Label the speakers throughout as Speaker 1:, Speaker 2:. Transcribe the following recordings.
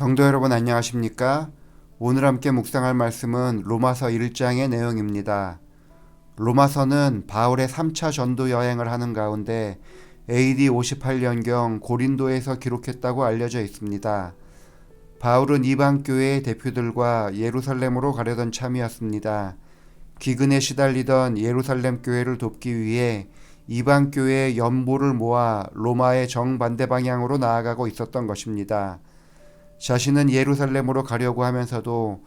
Speaker 1: 성도 여러분 안녕하십니까? 오늘 함께 묵상할 말씀은 로마서 1장의 내용입니다. 로마서는 바울의 3차 전도 여행을 하는 가운데 AD 58년경 고린도에서 기록했다고 알려져 있습니다. 바울은 이방 교회의 대표들과 예루살렘으로 가려던 참이었습니다. 기근에 시달리던 예루살렘 교회를 돕기 위해 이방 교회의 연보를 모아 로마의 정반대 방향으로 나아가고 있었던 것입니다. 자신은 예루살렘으로 가려고 하면서도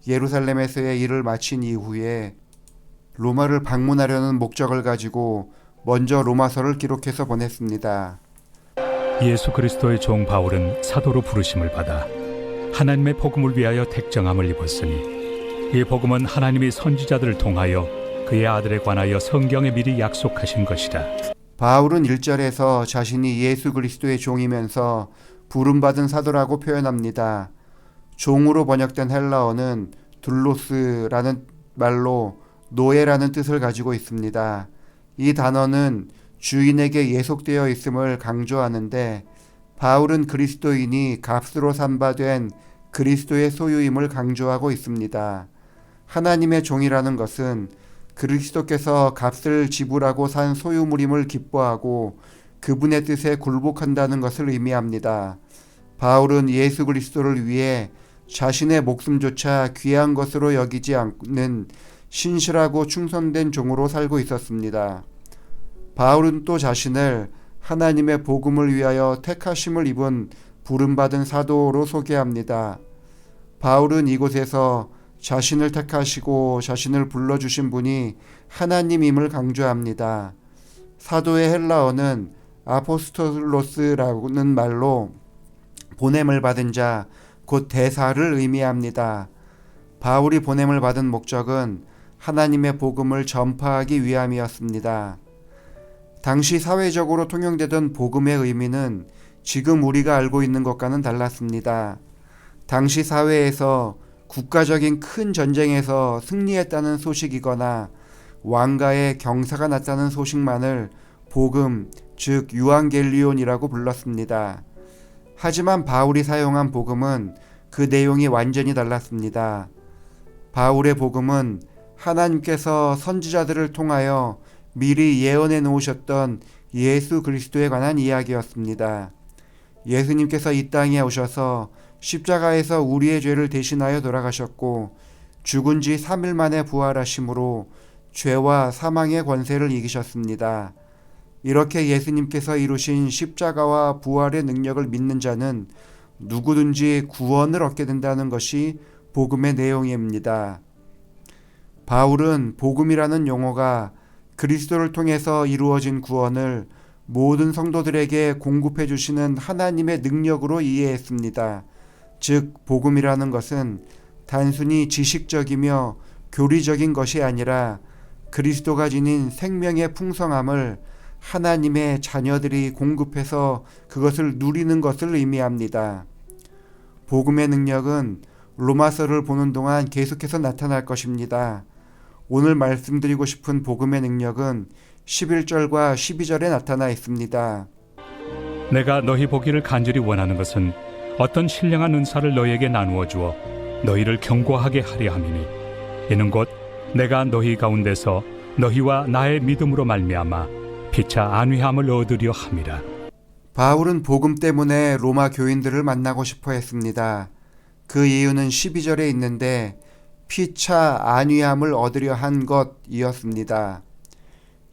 Speaker 1: 예루살렘에서의 일을 마친 이후에 로마를 방문하려는 목적을 가지고 먼저 로마서를 기록해서 보냈습니다.
Speaker 2: 예수 그리스도의 종 바울은 사도로 부르심을 받아 하나님의 복음을 위하여 택정함을 입었으니 이 복음은 하나님이 선지자들을 통하여 그의 아들에 관하여 성경에 미리 약속하신 것이라.
Speaker 1: 바울은 1절에서 자신이 예수 그리스도의 종이면서 부름받은 사도라고 표현합니다. 종으로 번역된 헬라어는 둘로스라는 말로 노예라는 뜻을 가지고 있습니다. 이 단어는 주인에게 예속되어 있음을 강조하는데 바울은 그리스도인이 값으로 산바된 그리스도의 소유임을 강조하고 있습니다. 하나님의 종이라는 것은 그리스도께서 값을 지불하고 산 소유물임을 기뻐하고 그분의 뜻에 굴복한다는 것을 의미합니다. 바울은 예수 그리스도를 위해 자신의 목숨조차 귀한 것으로 여기지 않는 신실하고 충성된 종으로 살고 있었습니다. 바울은 또 자신을 하나님의 복음을 위하여 택하심을 입은 부름받은 사도로 소개합니다. 바울은 이곳에서 자신을 택하시고 자신을 불러주신 분이 하나님임을 강조합니다. 사도의 헬라어는 아포스톨로스라는 말로 보냄을 받은 자, 곧 대사를 의미합니다. 바울이 보냄을 받은 목적은 하나님의 복음을 전파하기 위함이었습니다. 당시 사회적으로 통용되던 복음의 의미는 지금 우리가 알고 있는 것과는 달랐습니다. 당시 사회에서 국가적인 큰 전쟁에서 승리했다는 소식이거나 왕가의 경사가 났다는 소식만을 복음, 즉 유앙겔리온이라고 불렀습니다. 하지만 바울이 사용한 복음은 그 내용이 완전히 달랐습니다. 바울의 복음은 하나님께서 선지자들을 통하여 미리 예언해 놓으셨던 예수 그리스도에 관한 이야기였습니다. 예수님께서 이 땅에 오셔서 십자가에서 우리의 죄를 대신하여 돌아가셨고 죽은 지 3일 만에 부활하심으로 죄와 사망의 권세를 이기셨습니다. 이렇게 예수님께서 이루신 십자가와 부활의 능력을 믿는 자는 누구든지 구원을 얻게 된다는 것이 복음의 내용입니다. 바울은 복음이라는 용어가 그리스도를 통해서 이루어진 구원을 모든 성도들에게 공급해 주시는 하나님의 능력으로 이해했습니다. 즉 복음이라는 것은 단순히 지식적이며 교리적인 것이 아니라 그리스도가 지닌 생명의 풍성함을 하나님의 자녀들이 공급해서 그것을 누리는 것을 의미합니다. 복음의 능력은 로마서를 보는 동안 계속해서 나타날 것입니다. 오늘 말씀드리고 싶은 복음의 능력은 11절과 12절에 나타나 있습니다.
Speaker 2: 내가 너희 보기를 간절히 원하는 것은 어떤 신령한 은사를 너희에게 나누어 주어 너희를 견고하게 하려 함이니 이는 곧 내가 너희 가운데서 너희와 나의 믿음으로 말미암아 피차 안위함을 얻으려 함이라.
Speaker 1: 바울은 복음 때문에 로마 교인들을 만나고 싶어 했습니다. 그 이유는 12절에 있는데 피차 안위함을 얻으려 한 것이었습니다.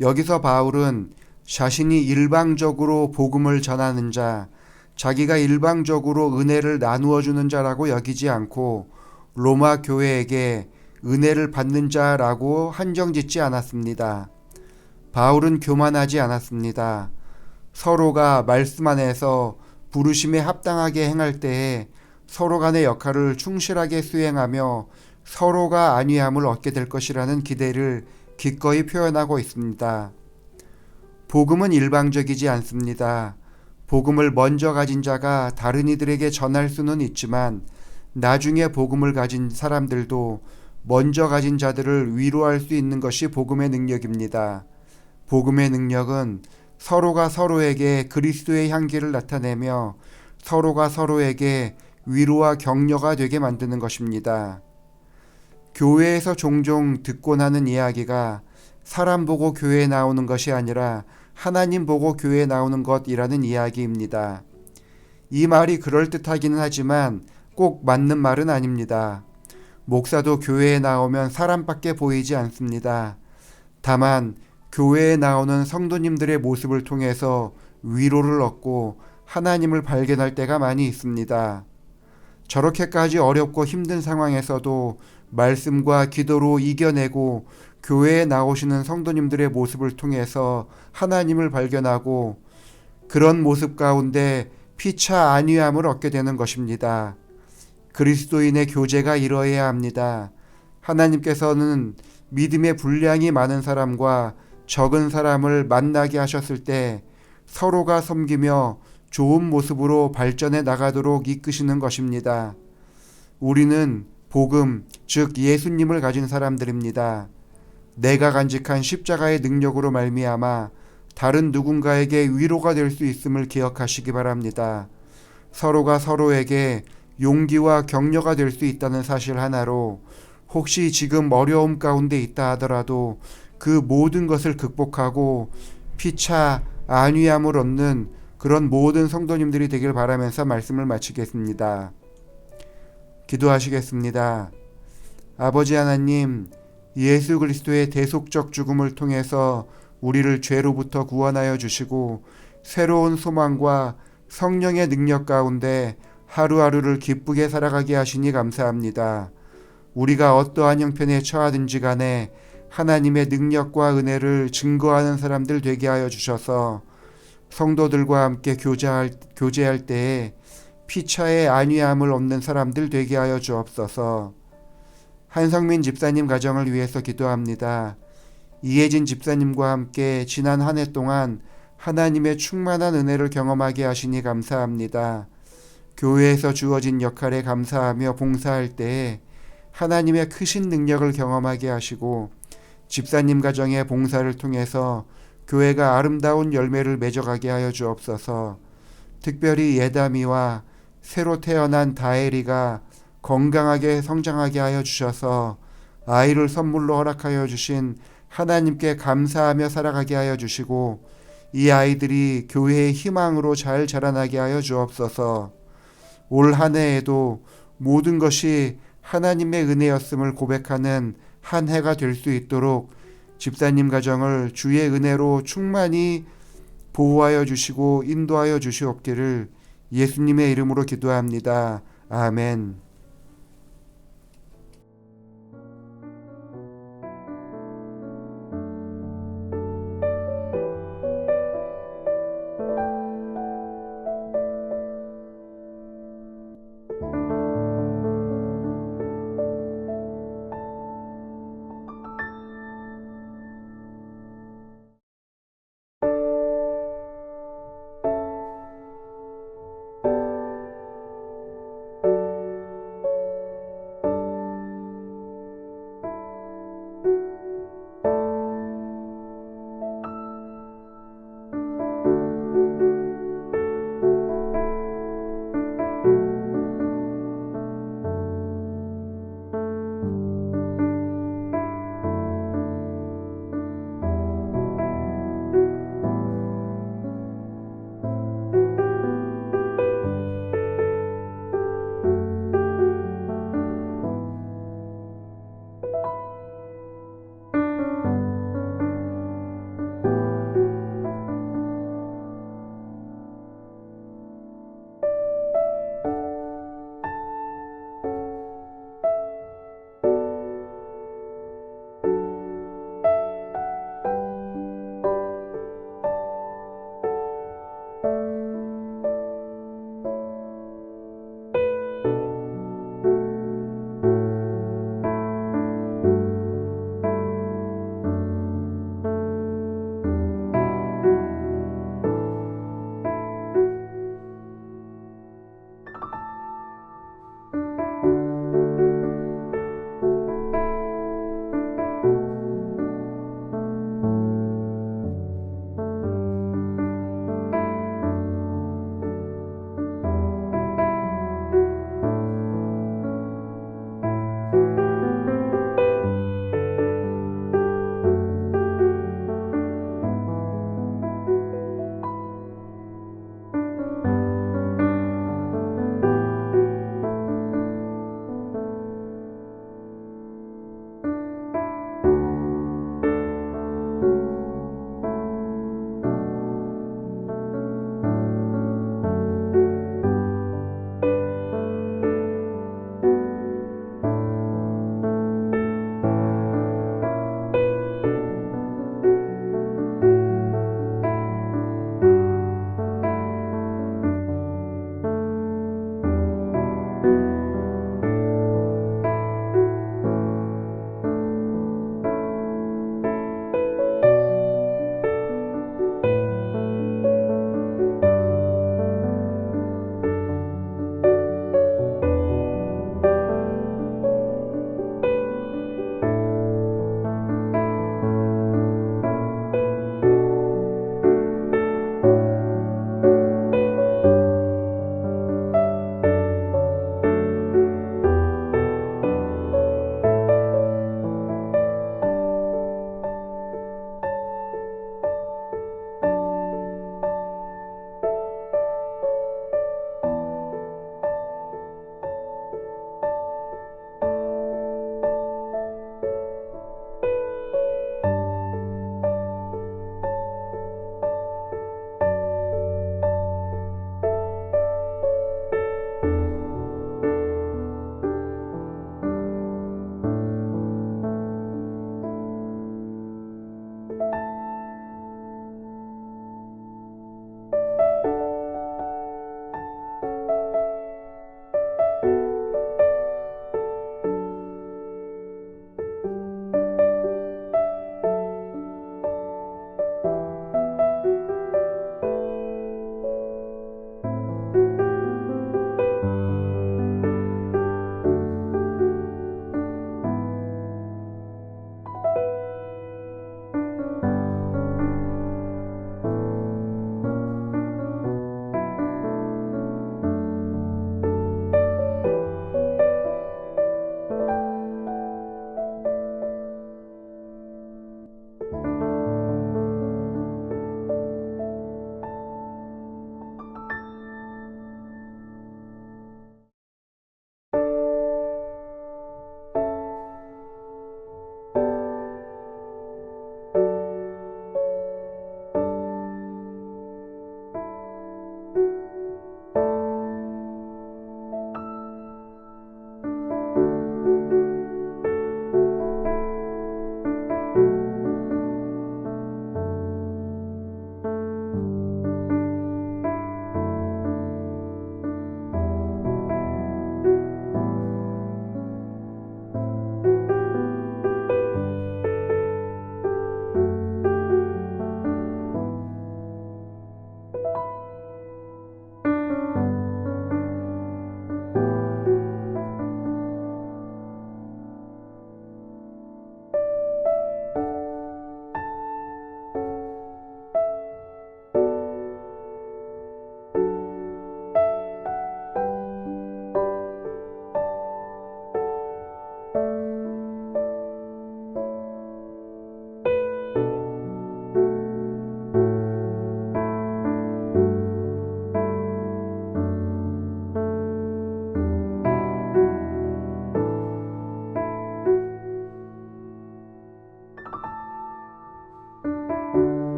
Speaker 1: 여기서 바울은 자신이 일방적으로 복음을 전하는 자, 자기가 일방적으로 은혜를 나누어 주는 자라고 여기지 않고 로마 교회에게 은혜를 받는 자라고 한정짓지 않았습니다. 바울은 교만하지 않았습니다. 서로가 말씀 안에서 부르심에 합당하게 행할 때에 서로 간의 역할을 충실하게 수행하며 서로가 안위함을 얻게 될 것이라는 기대를 기꺼이 표현하고 있습니다. 복음은 일방적이지 않습니다. 복음을 먼저 가진 자가 다른 이들에게 전할 수는 있지만 나중에 복음을 가진 사람들도 먼저 가진 자들을 위로할 수 있는 것이 복음의 능력입니다. 복음의 능력은 서로가 서로에게 그리스도의 향기를 나타내며 서로가 서로에게 위로와 격려가 되게 만드는 것입니다. 교회에서 종종 듣곤 하는 이야기가 사람 보고 교회에 나오는 것이 아니라 하나님 보고 교회에 나오는 것이라는 이야기입니다. 이 말이 그럴듯하기는 하지만 꼭 맞는 말은 아닙니다. 목사도 교회에 나오면 사람밖에 보이지 않습니다. 다만 교회에 나오는 성도님들의 모습을 통해서 위로를 얻고 하나님을 발견할 때가 많이 있습니다. 저렇게까지 어렵고 힘든 상황에서도 말씀과 기도로 이겨내고 교회에 나오시는 성도님들의 모습을 통해서 하나님을 발견하고 그런 모습 가운데 피차 안위함을 얻게 되는 것입니다. 그리스도인의 교제가 이러해야 합니다. 하나님께서는 믿음의 분량이 많은 사람과 적은 사람을 만나게 하셨을 때 서로가 섬기며 좋은 모습으로 발전해 나가도록 이끄시는 것입니다. 우리는 복음, 즉 예수님을 가진 사람들입니다. 내가 간직한 십자가의 능력으로 말미암아 다른 누군가에게 위로가 될 수 있음을 기억하시기 바랍니다. 서로가 서로에게 용기와 격려가 될 수 있다는 사실 하나로 혹시 지금 어려움 가운데 있다 하더라도 그 모든 것을 극복하고 피차 안위함을 얻는 그런 모든 성도님들이 되길 바라면서 말씀을 마치겠습니다. 기도하시겠습니다. 아버지 하나님, 예수 그리스도의 대속적 죽음을 통해서 우리를 죄로부터 구원하여 주시고 새로운 소망과 성령의 능력 가운데 하루하루를 기쁘게 살아가게 하시니 감사합니다. 우리가 어떠한 형편에 처하든지 간에 하나님의 능력과 은혜를 증거하는 사람들 되게 하여 주셔서 성도들과 함께 교제할 때에 피차의 안위함을 얻는 사람들 되게 하여 주옵소서. 한성민 집사님 가정을 위해서 기도합니다. 이혜진 집사님과 함께 지난 한 해 동안 하나님의 충만한 은혜를 경험하게 하시니 감사합니다. 교회에서 주어진 역할에 감사하며 봉사할 때에 하나님의 크신 능력을 경험하게 하시고 집사님 가정의 봉사를 통해서 교회가 아름다운 열매를 맺어가게 하여 주옵소서. 특별히 예담이와 새로 태어난 다엘이가 건강하게 성장하게 하여 주셔서 아이를 선물로 허락하여 주신 하나님께 감사하며 살아가게 하여 주시고 이 아이들이 교회의 희망으로 잘 자라나게 하여 주옵소서. 올 한 해에도 모든 것이 하나님의 은혜였음을 고백하는 한 해가 될 수 있도록 집사님 가정을 주의 은혜로 충만히 보호하여 주시고 인도하여 주시옵기를 예수님의 이름으로 기도합니다. 아멘.